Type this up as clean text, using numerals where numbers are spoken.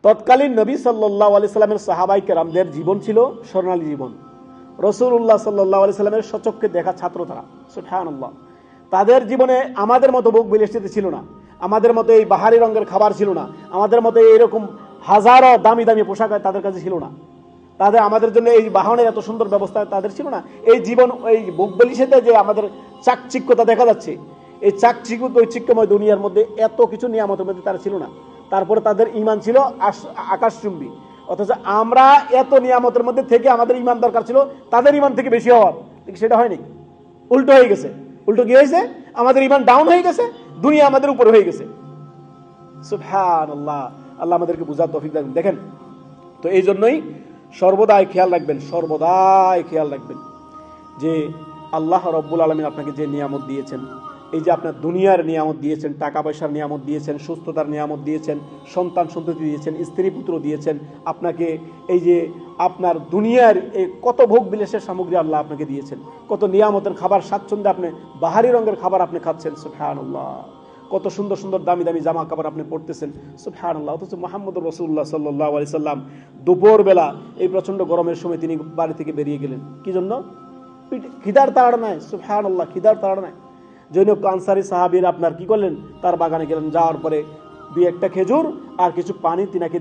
তৎকালীন নবী সাল্লাল্লাহু আলাইহি সাল্লামের সাহাবায়ে কেরামদের জীবন ছিল স্বর্ণালী জীবন। রাসূলুল্লাহ সাল্লাল্লাহু আলাইহি সাল্লামের সচক্ষে দেখা ছাত্র তারা, সুবহানাল্লাহ। তাদের জীবনে আমাদের মতো ভোগ বিলাসিতা ছিল না, আমাদের মতো এই বাহারি রঙের খাবার ছিল না, আমাদের মতো এইরকম হাজারো দামি দামি পোশাক তাদের কাছে ছিল না, তাদের আমাদের জন্য এই বাহনের এত সুন্দর ব্যবস্থা তাদের ছিল না। এই জীবন এই ভোগ বিলাসিতায় যে আমাদের চাকচিক্যতা দেখা যাচ্ছে, এই চাকচিক্যময় দুনিয়ার মধ্যে এত কিছু নিয়ামতের মধ্যে তারা ছিল না। তারপরে তাদের ঈমান ছিল আকাশচুম্বী। অথচ আমরা এত নিয়ামতের মধ্যে থেকে আমাদের ঈমান দরকার ছিল তাদের ঈমান থেকে বেশি হওয়ার, সেটা হয়নি, উল্টো হয়ে গেছে। উল্টো কি হয়েছে? আমাদের ঈমান ডাউন হয়ে গেছে, দুনিয়া আমাদের উপরে হয়ে গেছে। সুবহানাল্লাহ, আল্লাহ আমাদেরকে বুঝার তৌফিক দান। দেখেন, তো এই জন্যই সর্বদাই খেয়াল রাখবেন, সর্বদাই খেয়াল রাখবেন যে আল্লাহ রব্বুল আলামিন আপনাকে যে নিয়ামত দিয়েছেন, এই যে আপনার দুনিয়ার নিয়ামত দিয়েছেন, টাকা পয়সার নিয়ামত দিয়েছেন, সুস্থতার নিয়ামত দিয়েছেন, সন্তান সন্ততি দিয়েছেন, স্ত্রী পুত্র দিয়েছেন, আপনাকে এই যে আপনার দুনিয়ার এই কত ভোগ বিলাসের সামগ্রী আল্লাহ আপনাকে দিয়েছেন, কত নিয়ামতের খাবার, স্বাচ্ছন্দ্যে আপনি বাহারি রঙের খাবার আপনি খাচ্ছেন, সুবহানাল্লাহ। কত সুন্দর সুন্দর দামি দামি জামা কাপড় আপনি পরতেছেন, সুবহানাল্লাহ। অথচ মুহাম্মদুর রাসূলুল্লাহ সাল্লাল্লাহু আলাইহি সাল্লাম দুপুরবেলা এই প্রচন্ড গরমের সময় তিনি বাড়ি থেকে বেরিয়ে গেলেন, কি জন্য? খিদার তাড়নায়, সুবহানাল্লাহ, খিদার তাড়নায়। জৈনব আনসারী সাহাবীর আপনার কি করলেন? তার বাগানে গেলেন, যাওয়ার পরে দুই একটা খেজুর আর কিছু পানি তিনাকে